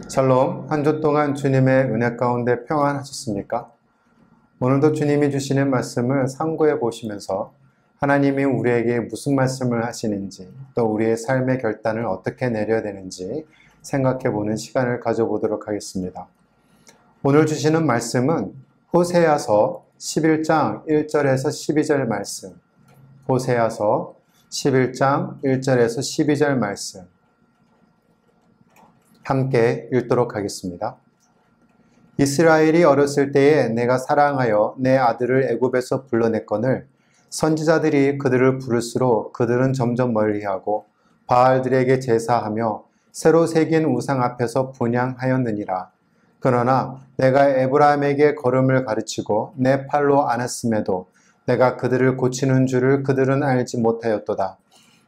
샬롬, 한 주 동안 주님의 은혜 가운데 평안하셨습니까? 오늘도 주님이 주시는 말씀을 상고해 보시면서 하나님이 우리에게 무슨 말씀을 하시는지, 또 우리의 삶의 결단을 어떻게 내려야 되는지 생각해 보는 시간을 가져보도록 하겠습니다. 오늘 주시는 말씀은 호세아서 11장 1절에서 12절 말씀, 호세아서 11장 1절에서 12절 말씀 함께 읽도록 하겠습니다. 이스라엘이 어렸을 때에 내가 사랑하여 내 아들을 애굽에서 불러냈거늘 선지자들이 그들을 부를수록 그들은 점점 멀리하고 바알들에게 제사하며 새로 새긴 우상 앞에서 분향하였느니라. 그러나 내가 에브라임에게 걸음을 가르치고 내 팔로 안았음에도 내가 그들을 고치는 줄을 그들은 알지 못하였도다.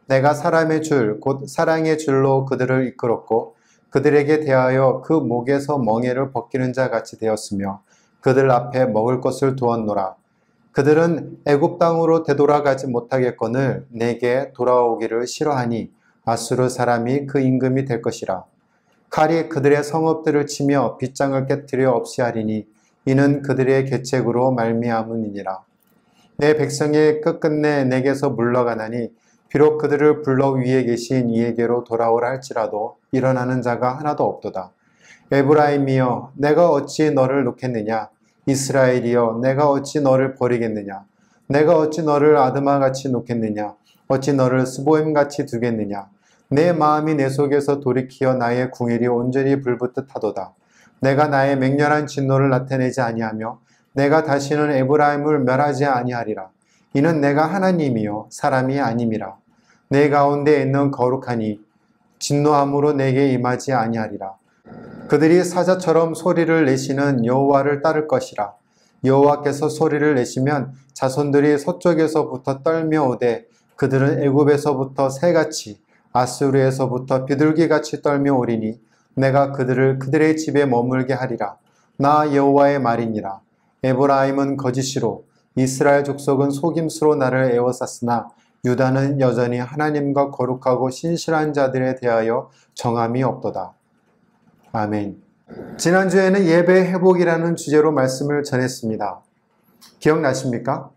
내가 사람의 줄 곧 사랑의 줄로 그들을 이끌었고 그들에게 대하여 그 목에서 멍에를 벗기는 자 같이 되었으며 그들 앞에 먹을 것을 두었노라. 그들은 애굽 땅으로 되돌아가지 못하겠거늘 내게 돌아오기를 싫어하니 아수르 사람이 그 임금이 될 것이라. 칼이 그들의 성읍들을 치며 빗장을 깨뜨려 없이 하리니 이는 그들의 계책으로 말미암음이니라. 내 백성이 끝끝내 내게서 물러가나니 비록 그들을 불러 위에 계신 이에게로 돌아오라 할지라도 일어나는 자가 하나도 없도다. 에브라임이여 내가 어찌 너를 놓겠느냐? 이스라엘이여 내가 어찌 너를 버리겠느냐? 내가 어찌 너를 아드마같이 놓겠느냐? 어찌 너를 스보임같이 두겠느냐? 내 마음이 내 속에서 돌이키어 나의 궁일이 온전히 불붙듯 하도다. 내가 나의 맹렬한 진노를 나타내지 아니하며 내가 다시는 에브라임을 멸하지 아니하리라. 이는 내가 하나님이요 사람이 아님이라. 내 가운데 있는 거룩하니 진노함으로 내게 임하지 아니하리라. 그들이 사자처럼 소리를 내시는 여호와를 따를 것이라. 여호와께서 소리를 내시면 자손들이 서쪽에서부터 떨며 오되 그들은 애굽에서부터 새같이 아수르에서부터 비둘기같이 떨며 오리니 내가 그들을 그들의 집에 머물게 하리라. 나 여호와의 말이니라. 에브라임은 거짓이로 이스라엘 족속은 속임수로 나를 에워쌌으나 유다는 여전히 하나님과 거룩하고 신실한 자들에 대하여 정함이 없도다. 아멘. 지난주에는 예배 회복이라는 주제로 말씀을 전했습니다. 기억나십니까?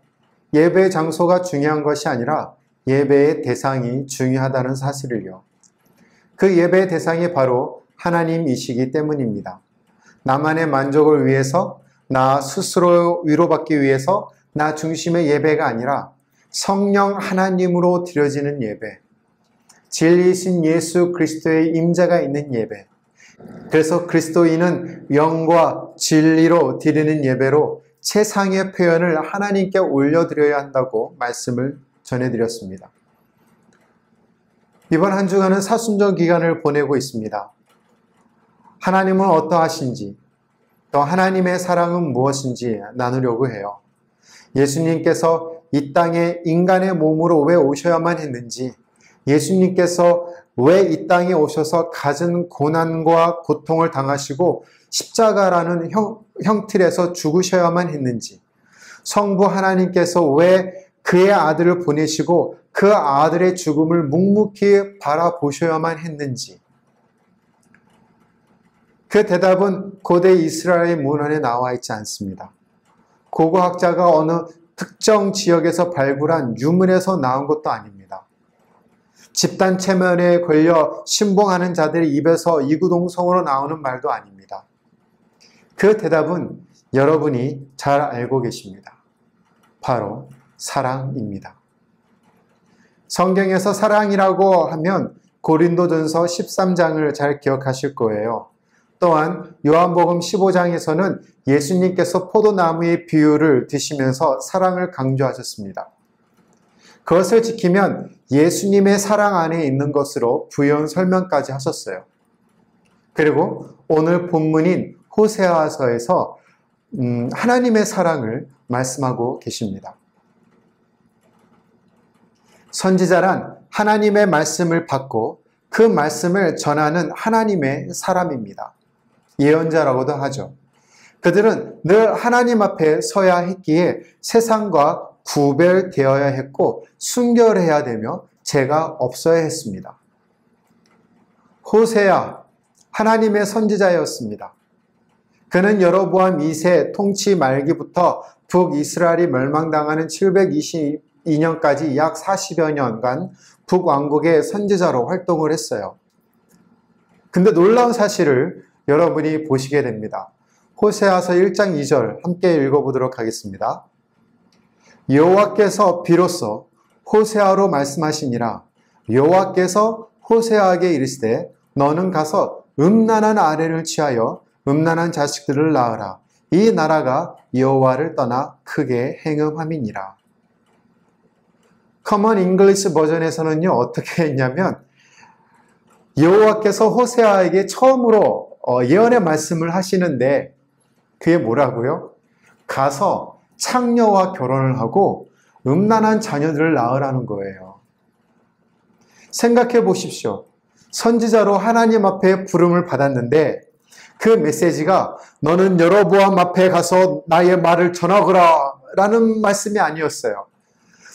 예배의 장소가 중요한 것이 아니라 예배의 대상이 중요하다는 사실을요. 그 예배의 대상이 바로 하나님이시기 때문입니다. 나만의 만족을 위해서, 나 스스로 위로받기 위해서 나 중심의 예배가 아니라 성령 하나님으로 드려지는 예배, 진리이신 예수 그리스도의 임재가 있는 예배, 그래서 그리스도인은 영과 진리로 드리는 예배로 최상의 표현을 하나님께 올려드려야 한다고 말씀을 전해드렸습니다. 이번 한 주간은 사순절 기간을 보내고 있습니다. 하나님은 어떠하신지, 또 하나님의 사랑은 무엇인지 나누려고 해요. 예수님께서 이 땅에 인간의 몸으로 왜 오셔야만 했는지, 예수님께서 왜 이 땅에 오셔서 갖은 고난과 고통을 당하시고 십자가라는 형틀에서 죽으셔야만 했는지, 성부 하나님께서 왜 그의 아들을 보내시고 그 아들의 죽음을 묵묵히 바라보셔야만 했는지, 그 대답은 고대 이스라엘 문헌에 나와 있지 않습니다. 고고학자가 어느 특정 지역에서 발굴한 유물에서 나온 것도 아닙니다. 집단 체면에 걸려 신봉하는 자들의 입에서 이구동성으로 나오는 말도 아닙니다. 그 대답은 여러분이 잘 알고 계십니다. 바로 사랑입니다. 성경에서 사랑이라고 하면 고린도전서 13장을 잘 기억하실 거예요. 또한 요한복음 15장에서는 예수님께서 포도나무의 비유를 드시면서 사랑을 강조하셨습니다. 그것을 지키면 예수님의 사랑 안에 있는 것으로 부연 설명까지 하셨어요. 그리고 오늘 본문인 호세아서에서 하나님의 사랑을 말씀하고 계십니다. 선지자란 하나님의 말씀을 받고 그 말씀을 전하는 하나님의 사람입니다. 예언자라고도 하죠. 그들은 늘 하나님 앞에 서야 했기에 세상과 구별되어야 했고 순결해야 되며 죄가 없어야 했습니다. 호세아, 하나님의 선지자였습니다. 그는 여로보암 2세 통치 말기부터 북이스라엘이 멸망당하는 722년까지 약 40여 년간 북왕국의 선지자로 활동을 했어요. 근데 놀라운 사실을 여러분이 보시게 됩니다. 호세아서 1장 2절 함께 읽어보도록 하겠습니다. 여호와께서 비로소 호세아로 말씀하시니라. 여호와께서 호세아에게 이르시되 너는 가서 음란한 아내를 취하여 음란한 자식들을 낳으라. 이 나라가 여호와를 떠나 크게 행음함이니라. 커먼 잉글리시 버전에서는요, 어떻게 했냐면 여호와께서 호세아에게 처음으로 예언의 말씀을 하시는데 그게 뭐라고요? 가서 창녀와 결혼을 하고 음란한 자녀들을 낳으라는 거예요. 생각해 보십시오. 선지자로 하나님 앞에 부름을 받았는데 그 메시지가 너는 여로보암 앞에 가서 나의 말을 전하거라 라는 말씀이 아니었어요.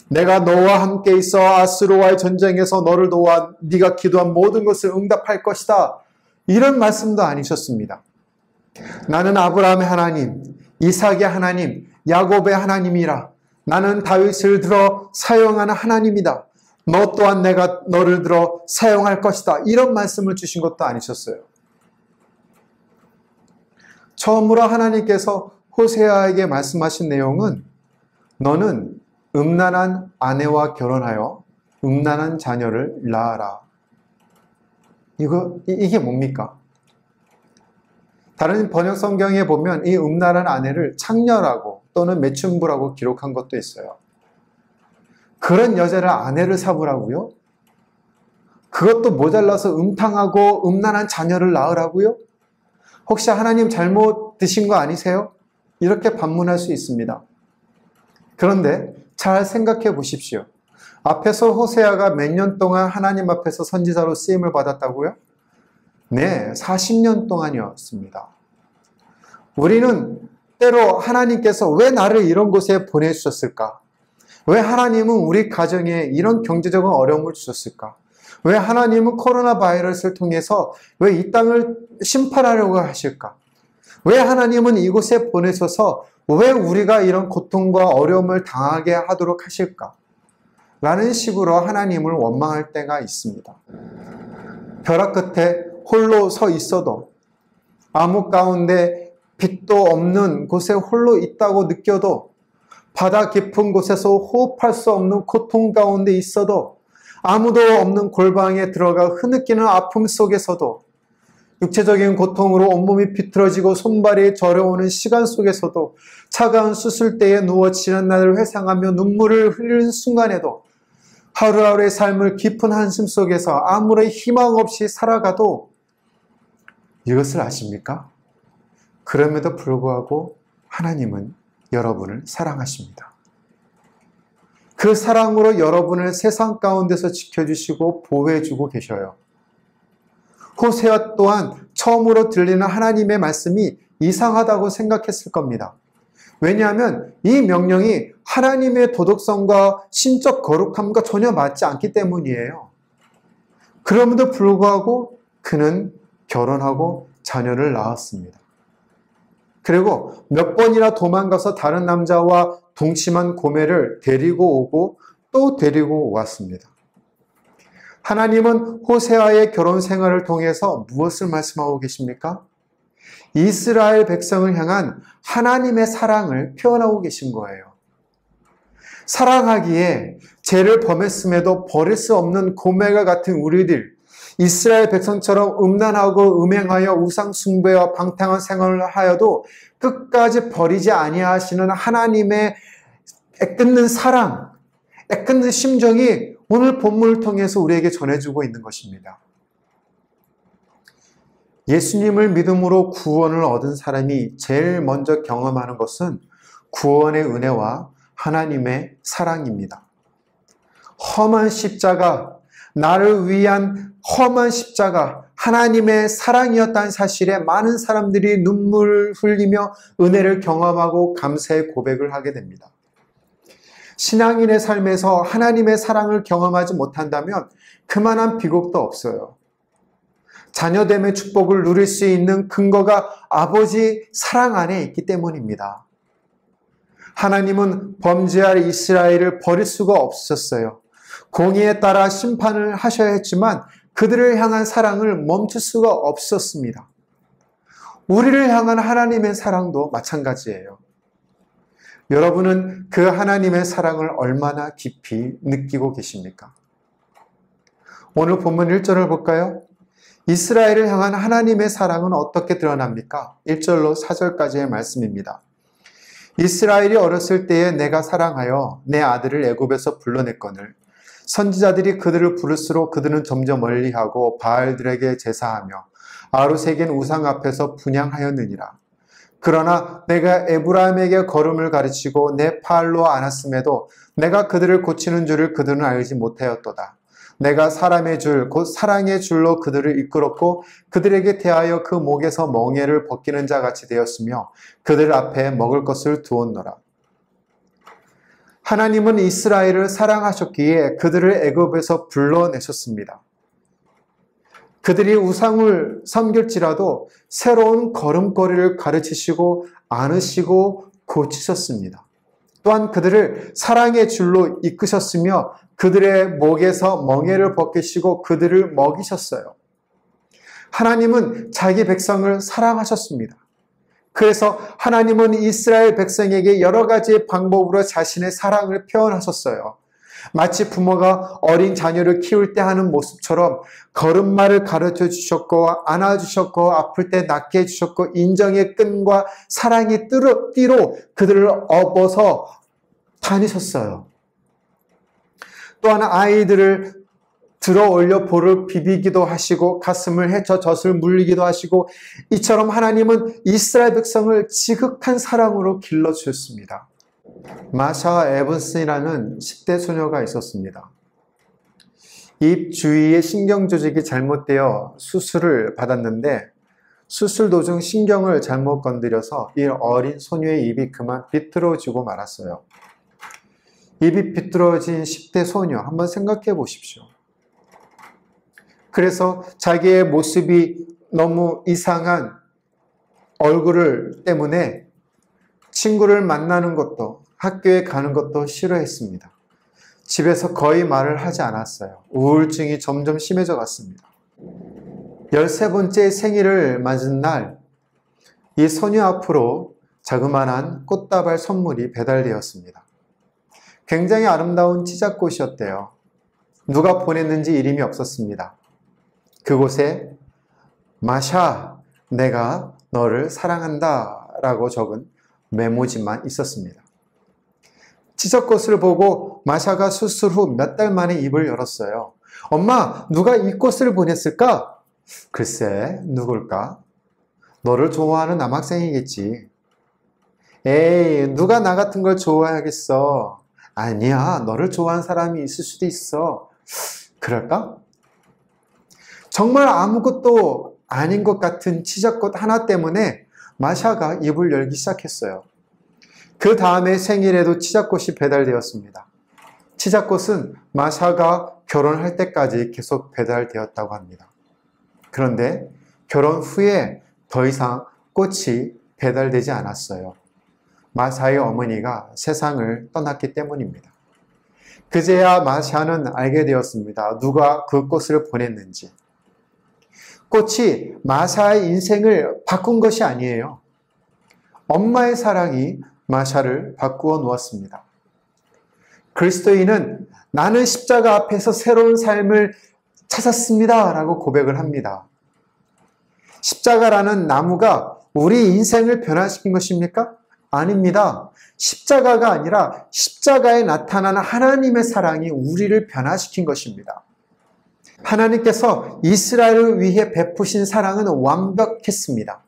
내가 너와 함께 있어 아수르와의 전쟁에서 너를 도와 네가 기도한 모든 것을 응답할 것이다. 이런 말씀도 아니셨습니다. 나는 아브라함의 하나님, 이삭의 하나님, 야곱의 하나님이라. 나는 다윗을 들어 사용하는 하나님이다. 너 또한 내가 너를 들어 사용할 것이다. 이런 말씀을 주신 것도 아니셨어요. 처음으로 하나님께서 호세아에게 말씀하신 내용은 너는 음란한 아내와 결혼하여 음란한 자녀를 낳아라. 이게 뭡니까? 다른 번역 성경에 보면 이 음란한 아내를 창녀라고 또는 매춘부라고 기록한 것도 있어요. 그런 여자를 아내를 삼으라고요? 그것도 모자라서 음탕하고 음란한 자녀를 낳으라고요? 혹시 하나님 잘못 드신 거 아니세요? 이렇게 반문할 수 있습니다. 그런데 잘 생각해 보십시오. 앞에서 호세아가 몇 년 동안 하나님 앞에서 선지자로 쓰임을 받았다고요? 네, 40년 동안이었습니다. 우리는 때로 하나님께서 왜 나를 이런 곳에 보내주셨을까? 왜 하나님은 우리 가정에 이런 경제적인 어려움을 주셨을까? 왜 하나님은 코로나 바이러스를 통해서 왜 이 땅을 심판하려고 하실까? 왜 하나님은 이곳에 보내셔서 왜 우리가 이런 고통과 어려움을 당하게 하도록 하실까? 라는 식으로 하나님을 원망할 때가 있습니다. 벼락 끝에 홀로 서 있어도 암흑 가운데 빛도 없는 곳에 홀로 있다고 느껴도 바다 깊은 곳에서 호흡할 수 없는 고통 가운데 있어도 아무도 없는 골방에 들어가 흐느끼는 아픔 속에서도 육체적인 고통으로 온몸이 비틀어지고 손발이 저려오는 시간 속에서도 차가운 수술대에 누워 지난날을 회상하며 눈물을 흘리는 순간에도 하루하루의 삶을 깊은 한숨 속에서 아무런 희망 없이 살아가도 이것을 아십니까? 그럼에도 불구하고 하나님은 여러분을 사랑하십니다. 그 사랑으로 여러분을 세상 가운데서 지켜주시고 보호해주고 계셔요. 호세아 또한 처음으로 들리는 하나님의 말씀이 이상하다고 생각했을 겁니다. 왜냐하면 이 명령이 하나님의 도덕성과 신적 거룩함과 전혀 맞지 않기 때문이에요. 그럼에도 불구하고 그는 결혼하고 자녀를 낳았습니다. 그리고 몇 번이나 도망가서 다른 남자와 동침한 고매를 데리고 오고 또 데리고 왔습니다. 하나님은 호세아의 결혼 생활을 통해서 무엇을 말씀하고 계십니까? 이스라엘 백성을 향한 하나님의 사랑을 표현하고 계신 거예요. 사랑하기에 죄를 범했음에도 버릴 수 없는 고매가 같은 우리들, 이스라엘 백성처럼 음란하고 음행하여 우상 숭배와 방탕한 생활을 하여도 끝까지 버리지 아니하시는 하나님의 애끓는 사랑, 애끓는 심정이 오늘 본문을 통해서 우리에게 전해주고 있는 것입니다. 예수님을 믿음으로 구원을 얻은 사람이 제일 먼저 경험하는 것은 구원의 은혜와 하나님의 사랑입니다. 험한 십자가, 나를 위한 험한 십자가, 하나님의 사랑이었다는 사실에 많은 사람들이 눈물을 흘리며 은혜를 경험하고 감사의 고백을 하게 됩니다. 신앙인의 삶에서 하나님의 사랑을 경험하지 못한다면 그만한 비극도 없어요. 자녀됨의 축복을 누릴 수 있는 근거가 아버지 사랑 안에 있기 때문입니다. 하나님은 범죄할 이스라엘을 버릴 수가 없으셨어요. 공의에 따라 심판을 하셔야 했지만 그들을 향한 사랑을 멈출 수가 없었습니다. 우리를 향한 하나님의 사랑도 마찬가지예요. 여러분은 그 하나님의 사랑을 얼마나 깊이 느끼고 계십니까? 오늘 본문 1절을 볼까요? 이스라엘을 향한 하나님의 사랑은 어떻게 드러납니까? 1절로 4절까지의 말씀입니다. 이스라엘이 어렸을 때에 내가 사랑하여 내 아들을 애굽에서 불러냈거늘 선지자들이 그들을 부를수록 그들은 점점 멀리하고 바알들에게 제사하며 아루새긴 우상 앞에서 분향하였느니라. 그러나 내가 에브라임에게 걸음을 가르치고 내 팔로 안았음에도 내가 그들을 고치는 줄을 그들은 알지 못하였도다. 내가 사람의 줄, 곧 사랑의 줄로 그들을 이끌었고 그들에게 대하여 그 목에서 멍에를 벗기는 자 같이 되었으며 그들 앞에 먹을 것을 두었노라. 하나님은 이스라엘을 사랑하셨기에 그들을 애굽에서 불러내셨습니다. 그들이 우상을 섬길지라도 새로운 걸음걸이를 가르치시고 안으시고 고치셨습니다. 또한 그들을 사랑의 줄로 이끄셨으며 그들의 목에서 멍에를 벗기시고 그들을 먹이셨어요. 하나님은 자기 백성을 사랑하셨습니다. 그래서 하나님은 이스라엘 백성에게 여러 가지 방법으로 자신의 사랑을 표현하셨어요. 마치 부모가 어린 자녀를 키울 때 하는 모습처럼 걸음마를 가르쳐 주셨고 안아주셨고 아플 때 낫게 해주셨고 인정의 끈과 사랑의 띠로 그들을 업어서 다니셨어요. 또한 아이들을 들어 올려 볼을 비비기도 하시고 가슴을 헤쳐 젖을 물리기도 하시고 이처럼 하나님은 이스라엘 백성을 지극한 사랑으로 길러주셨습니다. 마샤 에번스라는 10대 소녀가 있었습니다. 입 주위의 신경 조직이 잘못되어 수술을 받았는데 수술 도중 신경을 잘못 건드려서 이 어린 소녀의 입이 그만 비뚤어지고 말았어요. 입이 비뚤어진 10대 소녀 한번 생각해 보십시오. 그래서 자기의 모습이 너무 이상한 얼굴을 때문에 친구를 만나는 것도 학교에 가는 것도 싫어했습니다. 집에서 거의 말을 하지 않았어요. 우울증이 점점 심해져 갔습니다. 13번째 생일을 맞은 날, 이 소녀 앞으로 자그마한 꽃다발 선물이 배달되었습니다. 굉장히 아름다운 치자꽃이었대요. 누가 보냈는지 이름이 없었습니다. 그곳에 마샤, 내가 너를 사랑한다 라고 적은 메모지만 있었습니다. 치자꽃을 보고 마샤가 수술 후 몇 달 만에 입을 열었어요. 엄마, 누가 이 꽃을 보냈을까? 글쎄, 누굴까? 너를 좋아하는 남학생이겠지. 에이, 누가 나 같은 걸 좋아하겠어? 아니야, 너를 좋아하는 사람이 있을 수도 있어. 그럴까? 정말 아무것도 아닌 것 같은 치자꽃 하나 때문에 마샤가 입을 열기 시작했어요. 그 다음에 생일에도 치자꽃이 배달되었습니다. 치자꽃은 마샤가 결혼할 때까지 계속 배달되었다고 합니다. 그런데 결혼 후에 더 이상 꽃이 배달되지 않았어요. 마샤의 어머니가 세상을 떠났기 때문입니다. 그제야 마샤는 알게 되었습니다. 누가 그 꽃을 보냈는지. 꽃이 마샤의 인생을 바꾼 것이 아니에요. 엄마의 사랑이 마샤를 바꾸어 놓았습니다. 그리스도인은 나는 십자가 앞에서 새로운 삶을 찾았습니다 라고 고백을 합니다. 십자가라는 나무가 우리 인생을 변화시킨 것입니까? 아닙니다. 십자가가 아니라 십자가에 나타나는 하나님의 사랑이 우리를 변화시킨 것입니다. 하나님께서 이스라엘을 위해 베푸신 사랑은 완벽했습니다.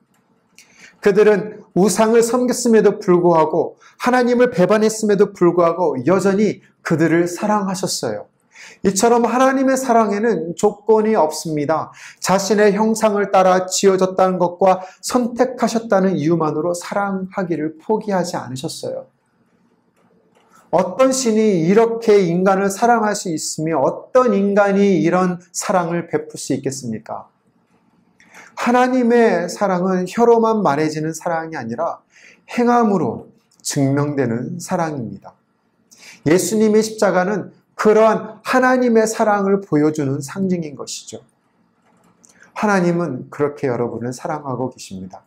그들은 우상을 섬겼음에도 불구하고 하나님을 배반했음에도 불구하고 여전히 그들을 사랑하셨어요. 이처럼 하나님의 사랑에는 조건이 없습니다. 자신의 형상을 따라 지어졌다는 것과 선택하셨다는 이유만으로 사랑하기를 포기하지 않으셨어요. 어떤 신이 이렇게 인간을 사랑할 수 있으며 어떤 인간이 이런 사랑을 베풀 수 있겠습니까? 하나님의 사랑은 혀로만 말해지는 사랑이 아니라 행함으로 증명되는 사랑입니다. 예수님의 십자가는 그러한 하나님의 사랑을 보여주는 상징인 것이죠. 하나님은 그렇게 여러분을 사랑하고 계십니다.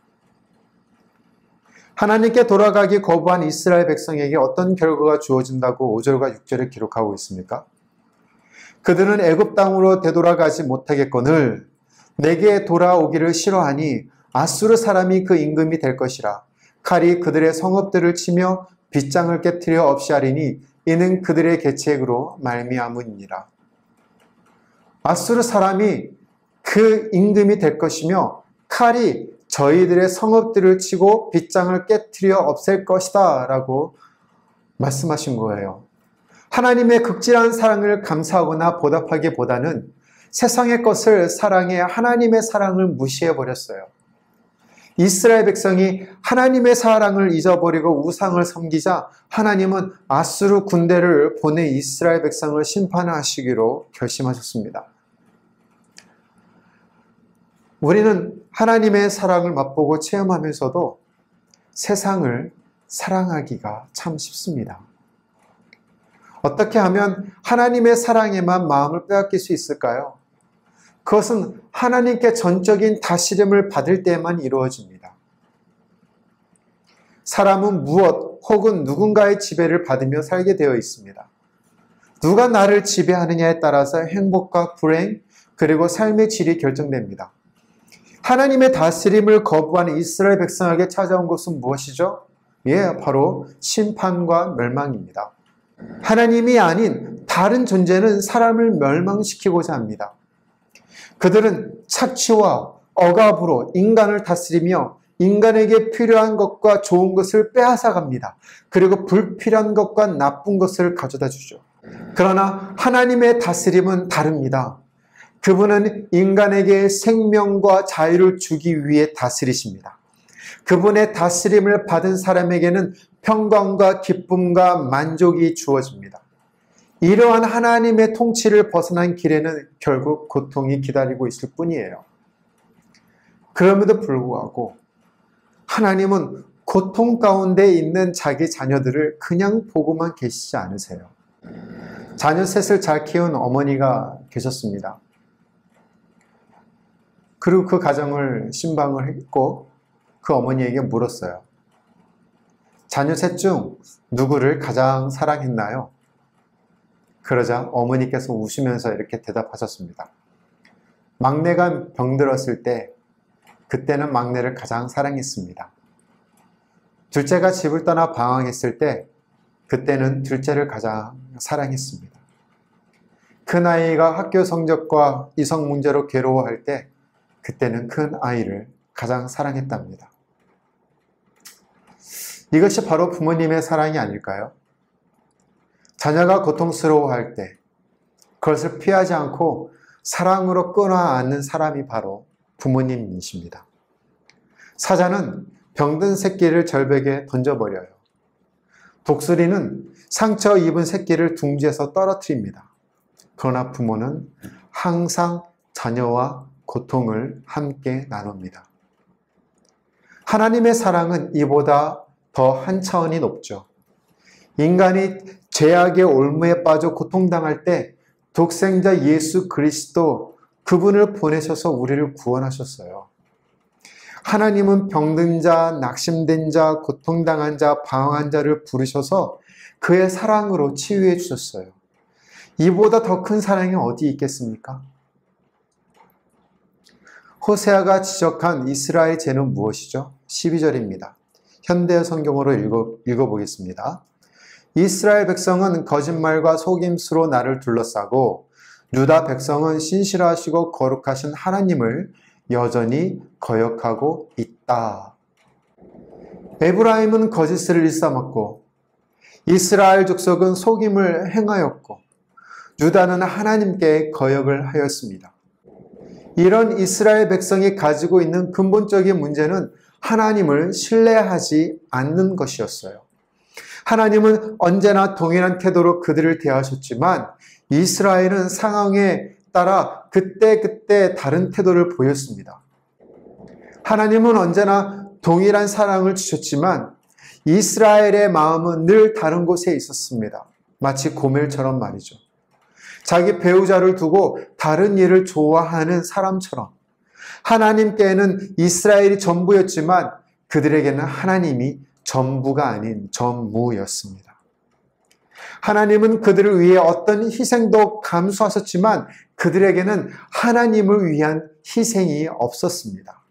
하나님께 돌아가기 거부한 이스라엘 백성에게 어떤 결과가 주어진다고 5절과 6절에 기록하고 있습니까? 그들은 애굽 땅으로 되돌아가지 못하겠거늘 내게 돌아오기를 싫어하니 아수르 사람이 그 임금이 될 것이라. 칼이 그들의 성읍들을 치며 빗장을 깨트려 없이 하리니 이는 그들의 계책으로 말미암으니라. 아수르 사람이 그 임금이 될 것이며 칼이 저희들의 성읍들을 치고 빗장을 깨트려 없앨 것이다 라고 말씀하신 거예요. 하나님의 극진한 사랑을 감사하거나 보답하기보다는 세상의 것을 사랑해 하나님의 사랑을 무시해버렸어요. 이스라엘 백성이 하나님의 사랑을 잊어버리고 우상을 섬기자 하나님은 아수르 군대를 보내 이스라엘 백성을 심판하시기로 결심하셨습니다. 우리는 하나님의 사랑을 맛보고 체험하면서도 세상을 사랑하기가 참 쉽습니다. 어떻게 하면 하나님의 사랑에만 마음을 빼앗길 수 있을까요? 그것은 하나님께 전적인 다스림을 받을 때만 이루어집니다. 사람은 무엇 혹은 누군가의 지배를 받으며 살게 되어 있습니다. 누가 나를 지배하느냐에 따라서 행복과 불행 그리고 삶의 질이 결정됩니다. 하나님의 다스림을 거부하는 이스라엘 백성에게 찾아온 것은 무엇이죠? 바로 심판과 멸망입니다. 하나님이 아닌 다른 존재는 사람을 멸망시키고자 합니다. 그들은 착취와 억압으로 인간을 다스리며 인간에게 필요한 것과 좋은 것을 빼앗아갑니다. 그리고 불필요한 것과 나쁜 것을 가져다 주죠. 그러나 하나님의 다스림은 다릅니다. 그분은 인간에게 생명과 자유를 주기 위해 다스리십니다. 그분의 다스림을 받은 사람에게는 평강과 기쁨과 만족이 주어집니다. 이러한 하나님의 통치를 벗어난 길에는 결국 고통이 기다리고 있을 뿐이에요. 그럼에도 불구하고 하나님은 고통 가운데 있는 자기 자녀들을 그냥 보고만 계시지 않으세요. 자녀 셋을 잘 키운 어머니가 계셨습니다. 그리고 그 가정을 신방을 했고 그 어머니에게 물었어요. 자녀 셋 중 누구를 가장 사랑했나요? 그러자 어머니께서 웃으면서 이렇게 대답하셨습니다. 막내가 병들었을 때 그때는 막내를 가장 사랑했습니다. 둘째가 집을 떠나 방황했을 때 그때는 둘째를 가장 사랑했습니다. 큰 아이가 학교 성적과 이성 문제로 괴로워할 때 그때는 큰 아이를 가장 사랑했답니다. 이것이 바로 부모님의 사랑이 아닐까요? 자녀가 고통스러워할 때 그것을 피하지 않고 사랑으로 끌어안는 사람이 바로 부모님이십니다. 사자는 병든 새끼를 절벽에 던져버려요. 독수리는 상처 입은 새끼를 둥지에서 떨어뜨립니다. 그러나 부모는 항상 자녀와 고통을 함께 나눕니다. 하나님의 사랑은 이보다 더 한 차원이 높죠. 인간이 죄악의 올무에 빠져 고통당할 때 독생자 예수 그리스도 그분을 보내셔서 우리를 구원하셨어요. 하나님은 병든 자, 낙심된 자, 고통당한 자, 방황한 자를 부르셔서 그의 사랑으로 치유해 주셨어요. 이보다 더 큰 사랑이 어디 있겠습니까? 호세아가 지적한 이스라엘 죄는 무엇이죠? 12절입니다. 현대 성경으로 읽어보겠습니다. 이스라엘 백성은 거짓말과 속임수로 나를 둘러싸고 유다 백성은 신실하시고 거룩하신 하나님을 여전히 거역하고 있다. 에브라임은 거짓을 일삼았고 이스라엘 족속은 속임을 행하였고 유다는 하나님께 거역을 하였습니다. 이런 이스라엘 백성이 가지고 있는 근본적인 문제는 하나님을 신뢰하지 않는 것이었어요. 하나님은 언제나 동일한 태도로 그들을 대하셨지만 이스라엘은 상황에 따라 그때그때 다른 태도를 보였습니다. 하나님은 언제나 동일한 사랑을 주셨지만 이스라엘의 마음은 늘 다른 곳에 있었습니다. 마치 고멜처럼 말이죠. 자기 배우자를 두고 다른 일을 좋아하는 사람처럼 하나님께는 이스라엘이 전부였지만 그들에게는 하나님이 전부가 아닌 전무였습니다. 하나님은 그들을 위해 어떤 희생도 감수하셨지만 그들에게는 하나님을 위한 희생이 없었습니다.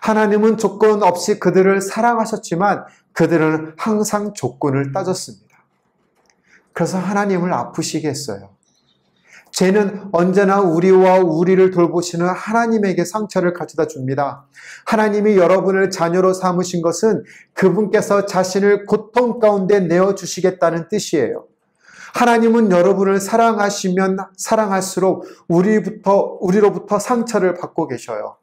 하나님은 조건 없이 그들을 사랑하셨지만 그들은 항상 조건을 따졌습니다. 그래서 하나님을 아프시게 했어요. 죄는 언제나 우리와 우리를 돌보시는 하나님에게 상처를 가져다 줍니다. 하나님이 여러분을 자녀로 삼으신 것은 그분께서 자신을 고통 가운데 내어주시겠다는 뜻이에요. 하나님은 여러분을 사랑하시면 사랑할수록 우리로부터 상처를 받고 계셔요.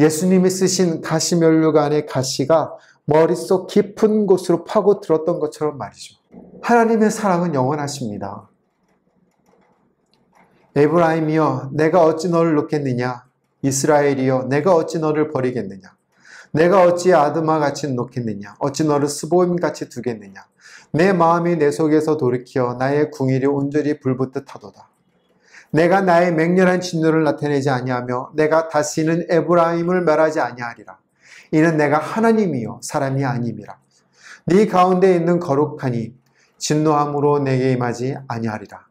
예수님이 쓰신 가시면류관 안의 가시가 머릿속 깊은 곳으로 파고 들었던 것처럼 말이죠. 하나님의 사랑은 영원하십니다. 에브라임이여 내가 어찌 너를 놓겠느냐. 이스라엘이여 내가 어찌 너를 버리겠느냐. 내가 어찌 아드마 같이 놓겠느냐. 어찌 너를 스보임 같이 두겠느냐. 내 마음이 내 속에서 돌이켜 나의 궁일이 온전히 불붙듯 하도다. 내가 나의 맹렬한 진노를 나타내지 아니하며 내가 다시는 에브라임을 멸하지 아니하리라. 이는 내가 하나님이요 사람이 아님이라. 네 가운데 있는 거룩하니 진노함으로 내게 임하지 아니하리라.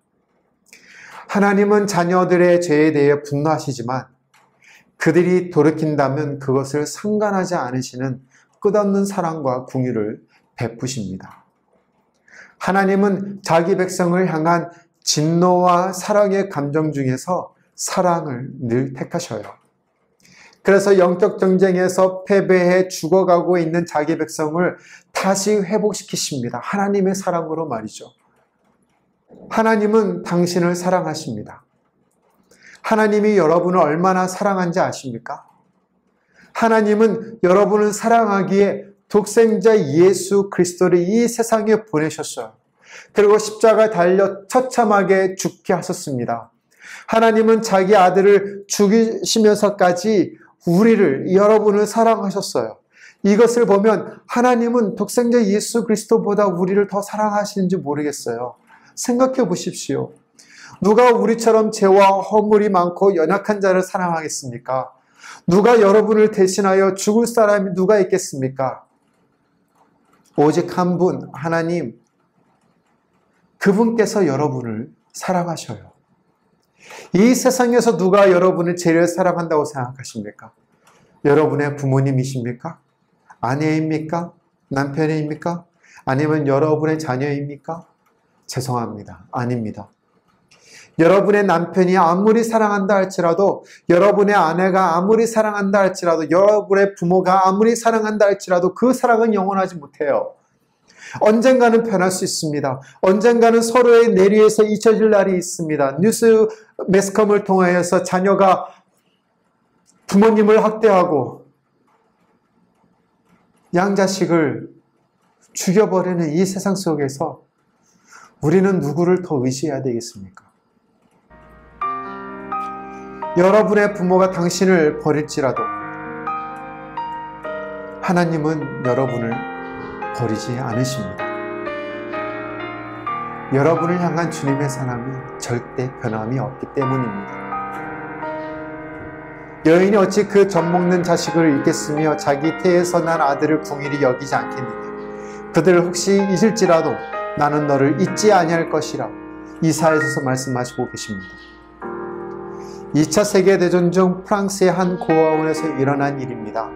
하나님은 자녀들의 죄에 대해 분노하시지만 그들이 돌이킨다면 그것을 상관하지 않으시는 끝없는 사랑과 긍휼을 베푸십니다. 하나님은 자기 백성을 향한 진노와 사랑의 감정 중에서 사랑을 늘 택하셔요. 그래서 영적 전쟁에서 패배해 죽어가고 있는 자기 백성을 다시 회복시키십니다. 하나님의 사랑으로 말이죠. 하나님은 당신을 사랑하십니다. 하나님이 여러분을 얼마나 사랑한지 아십니까? 하나님은 여러분을 사랑하기에 독생자 예수 그리스도를 이 세상에 보내셨어요. 그리고 십자가에 달려 처참하게 죽게 하셨습니다. 하나님은 자기 아들을 죽이시면서까지 여러분을 사랑하셨어요. 이것을 보면 하나님은 독생자 예수 그리스도보다 우리를 더 사랑하시는지 모르겠어요. 생각해 보십시오. 누가 우리처럼 죄와 허물이 많고 연약한 자를 사랑하겠습니까? 누가 여러분을 대신하여 죽을 사람이 누가 있겠습니까? 오직 한 분, 하나님, 그분께서 여러분을 사랑하셔요. 이 세상에서 누가 여러분을 제일 사랑한다고 생각하십니까? 여러분의 부모님이십니까? 아내입니까? 남편입니까? 아니면 여러분의 자녀입니까? 죄송합니다. 아닙니다. 여러분의 남편이 아무리 사랑한다 할지라도, 여러분의 아내가 아무리 사랑한다 할지라도, 여러분의 부모가 아무리 사랑한다 할지라도 그 사랑은 영원하지 못해요. 언젠가는 변할 수 있습니다. 언젠가는 서로의 내리에서 잊혀질 날이 있습니다. 뉴스 매스컴을 통하여서 자녀가 부모님을 학대하고 양자식을 죽여버리는 이 세상 속에서 우리는 누구를 더 의지해야 되겠습니까? 여러분의 부모가 당신을 버릴지라도 하나님은 여러분을 버리지 않으십니다. 여러분을 향한 주님의 사랑이 절대 변함이 없기 때문입니다. 여인이 어찌 그 젖먹는 자식을 잊겠으며 자기 태에서 난 아들을 궁일이 여기지 않겠느냐. 그들을 혹시 잊을지라도 나는 너를 잊지 아니할 것이라 이사야서에서 말씀하시고 계십니다. 2차 세계대전 중 프랑스의 한 고아원에서 일어난 일입니다.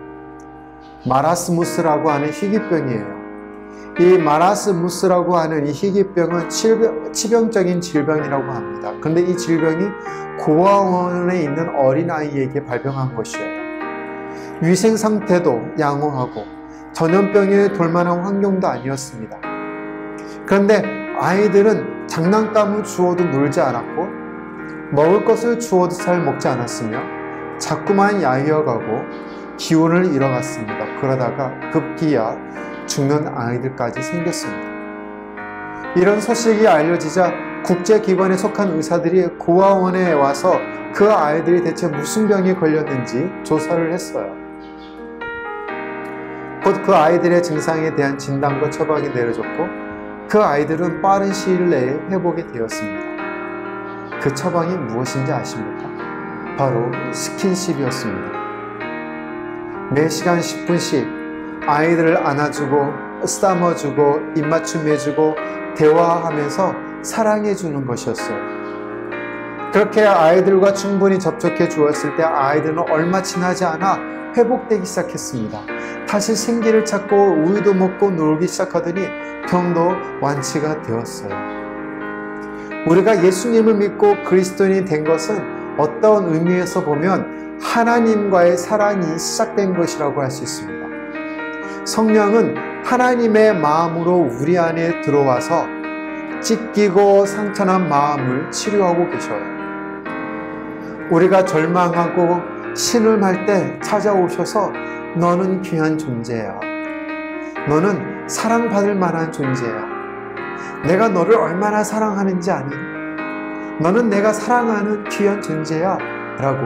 마라스무스라고 하는 희귀병이에요. 이 마라스무스라고 하는 이 희귀병은 치명적인 질병이라고 합니다. 그런데 이 질병이 고아원에 있는 어린아이에게 발병한 것이에요. 위생 상태도 양호하고 전염병에 돌만한 환경도 아니었습니다. 그런데 아이들은 장난감을 주어도 놀지 않았고 먹을 것을 주어도 잘 먹지 않았으며 자꾸만 야위어가고 기운을 잃어갔습니다. 그러다가 급기야 죽는 아이들까지 생겼습니다. 이런 소식이 알려지자 국제기관에 속한 의사들이 고아원에 와서 그 아이들이 대체 무슨 병이 걸렸는지 조사를 했어요. 곧 그 아이들의 증상에 대한 진단과 처방이 내려졌고 그 아이들은 빠른 시일 내에 회복이 되었습니다. 그 처방이 무엇인지 아십니까? 바로 스킨십이었습니다. 매 시간 10분씩 아이들을 안아주고 쓰다머주고 입맞춤 해주고 대화하면서 사랑해주는 것이었어요. 그렇게 아이들과 충분히 접촉해 주었을 때 아이들은 얼마 지나지 않아 회복되기 시작했습니다. 다시 생기를 찾고 우유도 먹고 놀기 시작하더니 병도 완치가 되었어요. 우리가 예수님을 믿고 그리스도인이 된 것은 어떤 의미에서 보면 하나님과의 사랑이 시작된 것이라고 할 수 있습니다. 성령은 하나님의 마음으로 우리 안에 들어와서 찢기고 상처난 마음을 치료하고 계셔요. 우리가 절망하고 신음할 때 찾아오셔서 너는 귀한 존재야. 너는 사랑받을 만한 존재야. 내가 너를 얼마나 사랑하는지 아니? 너는 내가 사랑하는 귀한 존재야 라고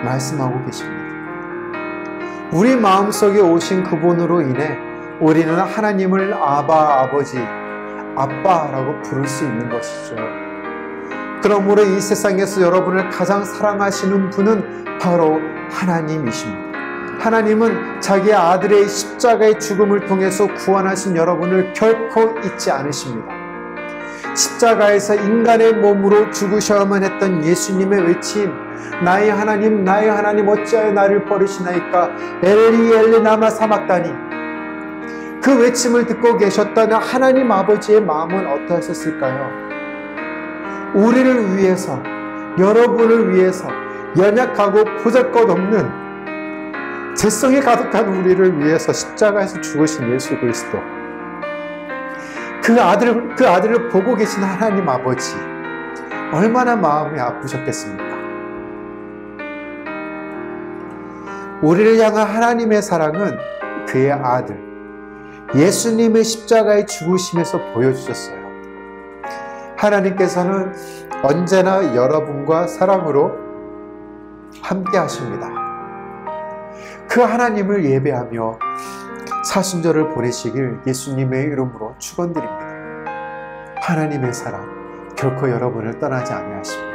말씀하고 계십니다. 우리 마음속에 오신 그분으로 인해 우리는 하나님을 아바, 아버지, 아빠라고 부를 수 있는 것이죠. 그러므로 이 세상에서 여러분을 가장 사랑하시는 분은 바로 하나님이십니다. 하나님은 자기 아들의 십자가의 죽음을 통해서 구원하신 여러분을 결코 잊지 않으십니다. 십자가에서 인간의 몸으로 죽으셔야만 했던 예수님의 외침, 나의 하나님 어찌하여 나를 버리시나이까 엘리 엘리 라마 사박다니, 그 외침을 듣고 계셨던 하나님 아버지의 마음은 어떠하셨을까요? 우리를 위해서, 여러분을 위해서 연약하고 보잘것없는 죄성이 가득한 우리를 위해서 십자가에서 죽으신 예수 그리스도, 그 아들을 보고 계신 하나님 아버지, 얼마나 마음이 아프셨겠습니까? 우리를 향한 하나님의 사랑은 그의 아들 예수님의 십자가의 죽으심에서 보여주셨어요. 하나님께서는 언제나 여러분과 사랑으로 함께 하십니다. 그 하나님을 예배하며 사순절을 보내시길 예수님의 이름으로 축원드립니다. 하나님의 사랑 결코 여러분을 떠나지 아니하십니다.